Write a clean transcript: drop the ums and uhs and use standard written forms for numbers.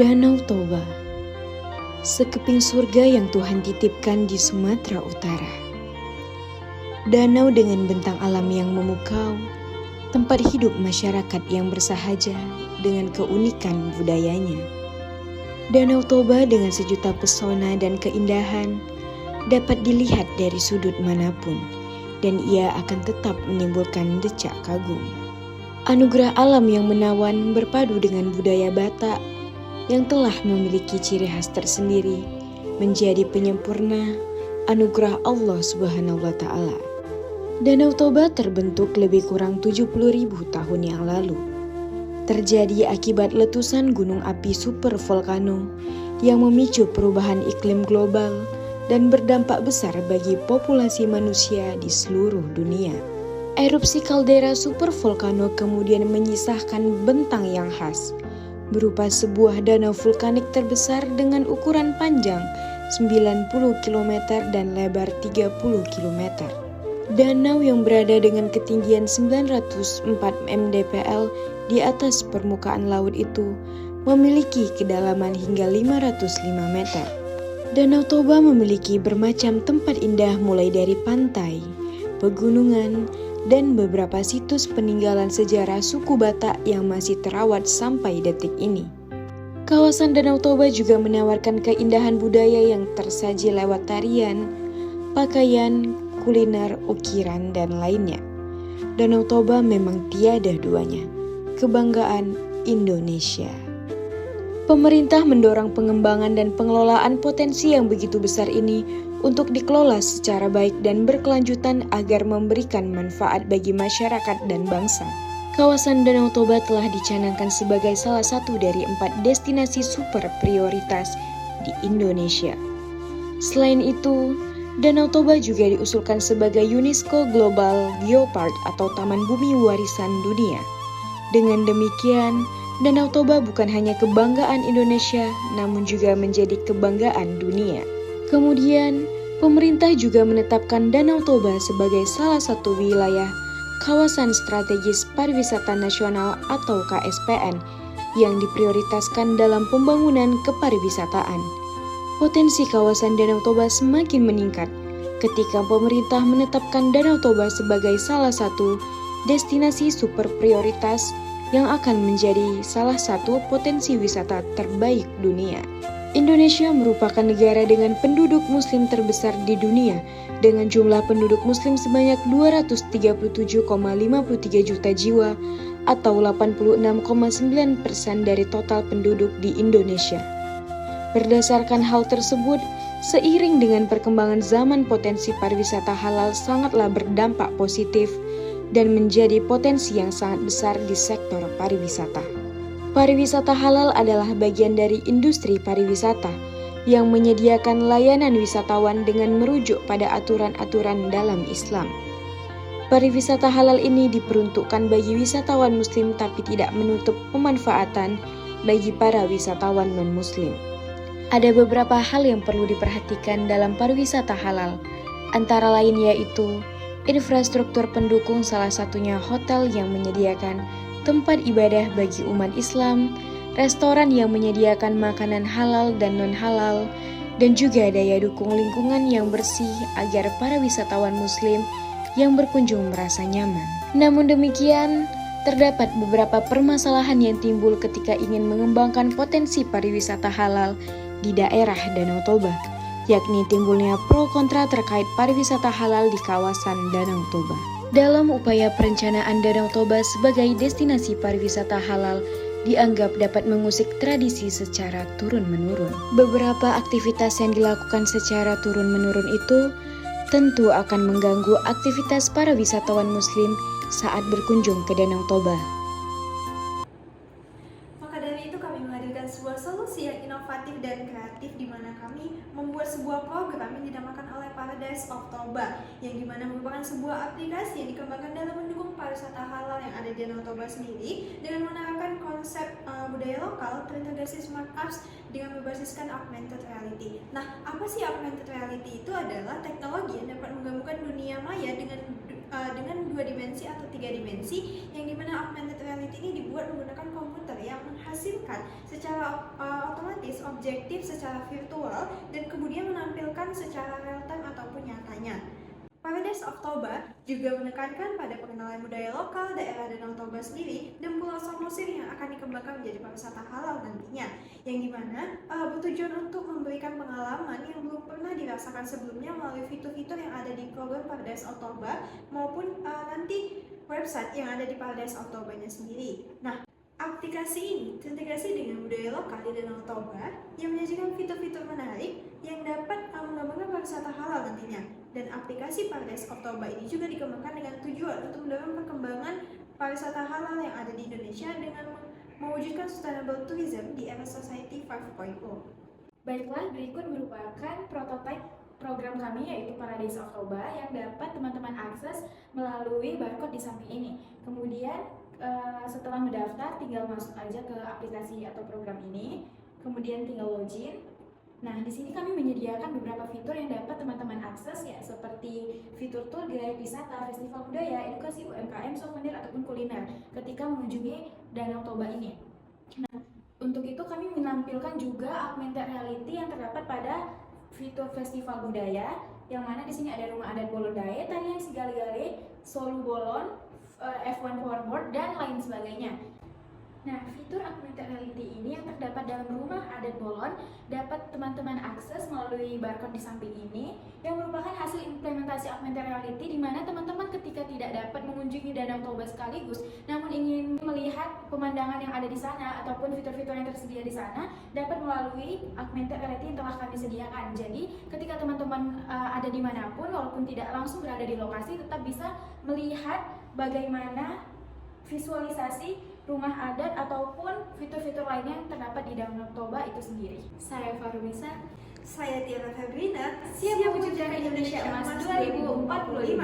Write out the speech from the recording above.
Danau Toba, sekeping surga yang Tuhan titipkan di Sumatera Utara. Danau dengan bentang alam yang memukau, tempat hidup masyarakat yang bersahaja dengan keunikan budayanya. Danau Toba dengan sejuta pesona dan keindahan dapat dilihat dari sudut manapun, dan ia akan tetap menimbulkan decak kagum. Anugerah alam yang menawan berpadu dengan budaya Batak yang telah memiliki ciri khas tersendiri menjadi penyempurna anugerah Allah Subhanahu wa Ta'ala. Danau Toba terbentuk lebih kurang 70.000 tahun yang lalu. Terjadi akibat letusan gunung api super volcano yang memicu perubahan iklim global dan berdampak besar bagi populasi manusia di seluruh dunia. Erupsi kaldera super volcano kemudian menyisahkan bentang yang khas, berupa sebuah danau vulkanik terbesar dengan ukuran panjang 90 km dan lebar 30 km. Danau yang berada dengan ketinggian 904 mdpl di atas permukaan laut itu memiliki kedalaman hingga 505 meter. Danau Toba memiliki bermacam tempat indah mulai dari pantai, pegunungan, dan beberapa situs peninggalan sejarah suku Batak yang masih terawat sampai detik ini. Kawasan Danau Toba juga menawarkan keindahan budaya yang tersaji lewat tarian, pakaian, kuliner, ukiran, dan lainnya. Danau Toba memang tiada duanya, kebanggaan Indonesia. Pemerintah mendorong pengembangan dan pengelolaan potensi yang begitu besar ini untuk dikelola secara baik dan berkelanjutan agar memberikan manfaat bagi masyarakat dan bangsa. Kawasan Danau Toba telah dicanangkan sebagai salah satu dari 4 destinasi super prioritas di Indonesia. Selain itu, Danau Toba juga diusulkan sebagai UNESCO Global Geopark atau Taman Bumi Warisan Dunia. Dengan demikian, Danau Toba bukan hanya kebanggaan Indonesia, namun juga menjadi kebanggaan dunia. Kemudian, pemerintah juga menetapkan Danau Toba sebagai salah satu wilayah Kawasan Strategis Pariwisata Nasional atau KSPN yang diprioritaskan dalam pembangunan kepariwisataan. Potensi kawasan Danau Toba semakin meningkat ketika pemerintah menetapkan Danau Toba sebagai salah satu destinasi super prioritas yang akan menjadi salah satu potensi wisata terbaik dunia. Indonesia merupakan negara dengan penduduk muslim terbesar di dunia dengan jumlah penduduk muslim sebanyak 237,53 juta jiwa atau 86,9% dari total penduduk di Indonesia. Berdasarkan hal tersebut, seiring dengan perkembangan zaman, potensi pariwisata halal sangatlah berdampak positif dan menjadi potensi yang sangat besar di sektor pariwisata. Pariwisata halal adalah bagian dari industri pariwisata yang menyediakan layanan wisatawan dengan merujuk pada aturan-aturan dalam Islam. Pariwisata halal ini diperuntukkan bagi wisatawan muslim tapi tidak menutup pemanfaatan bagi para wisatawan non-muslim. Ada beberapa hal yang perlu diperhatikan dalam pariwisata halal, antara lain yaitu infrastruktur pendukung, salah satunya hotel yang menyediakan tempat ibadah bagi umat Islam, restoran yang menyediakan makanan halal dan non-halal, dan juga daya dukung lingkungan yang bersih agar para wisatawan muslim yang berkunjung merasa nyaman. Namun demikian, terdapat beberapa permasalahan yang timbul ketika ingin mengembangkan potensi pariwisata halal di daerah Danau Toba, yakni timbulnya pro kontra terkait pariwisata halal di kawasan Danau Toba. Dalam upaya perencanaan Danau Toba sebagai destinasi pariwisata halal dianggap dapat mengusik tradisi secara turun-menurun. Beberapa aktivitas yang dilakukan secara turun-menurun itu tentu akan mengganggu aktivitas para wisatawan muslim saat berkunjung ke Danau Toba. Maka dari itu kami menghadirkan sebuah solusi yang inovatif dan kreatif di mana kami membuat sebuah program yang dinamakan oleh Paradise of Toba, yang dimana merupakan sebuah aplikasi yang dikembangkan dalam mendukung pariwisata halal yang ada di Danau Toba sendiri dengan menerapkan konsep budaya lokal terintegrasi smart apps dengan berbasiskan augmented reality. Nah, apa sih augmented reality? Itu adalah teknologi yang dapat menggabungkan dunia maya dengan 2 dimensi atau 3 dimensi, yang dimana augmented reality ini dibuat menggunakan komputer komputer yang menghasilkan secara otomatis, objektif secara virtual, dan kemudian menampilkan secara real time ataupun nyatanya. Paradise of Toba juga menekankan pada pengenalan budaya lokal daerah Danau Toba sendiri dan Pulau Samosir yang akan dikembangkan menjadi pariwisata halal nantinya, yang dimana bertujuan untuk memberikan pengalaman yang belum pernah dirasakan sebelumnya melalui fitur-fitur yang ada di program Paradise of Toba maupun nanti website yang ada di Paradise of Toba-nya sendiri. Nah, aplikasi ini terintegrasi dengan budaya lokal di Danau Toba yang menyajikan fitur-fitur menarik yang dapat mengembangkan pariwisata halal nantinya. Dan aplikasi Paradise of Toba ini juga dikembangkan dengan tujuan untuk mendorong perkembangan pariwisata halal yang ada di Indonesia dengan mewujudkan sustainable tourism di era Society 5.0. Baiklah, berikut merupakan prototipe program kami yaitu Paradise of Toba yang dapat teman-teman akses melalui barcode di samping ini. Kemudian setelah mendaftar tinggal masuk aja ke aplikasi atau program ini, kemudian tinggal login. Nah, di sini kami menyediakan beberapa fitur yang dapat teman-teman akses ya, seperti fitur tour guide, wisata, festival budaya, edukasi, UMKM, souvenir ataupun kuliner ketika mengunjungi Danau Toba ini. Nah, untuk itu kami menampilkan juga augmented reality yang terdapat pada fitur festival budaya, yang mana di sini ada rumah adat Bolon Dae, tarian Sigali-Gali, Solu Bolon, F1 Powerboard, dan lain sebagainya. Nah, fitur augmented reality ini yang terdapat dalam rumah adat Bolon dapat teman-teman akses melalui barcode di samping ini, yang merupakan hasil implementasi augmented reality di mana teman-teman ketika tidak dapat mengunjungi Danau Toba sekaligus, namun ingin melihat pemandangan yang ada di sana ataupun fitur-fitur yang tersedia di sana, dapat melalui augmented reality yang telah kami sediakan. Jadi, ketika teman-teman ada dimanapun, walaupun tidak langsung berada di lokasi, tetap bisa melihat bagaimana visualisasi rumah adat ataupun fitur-fitur lainnya yang terdapat di Danau Toba itu sendiri. Saya Farumisa. Saya Tiara Febrina, Siap mewujudkan Indonesia Emas 2045.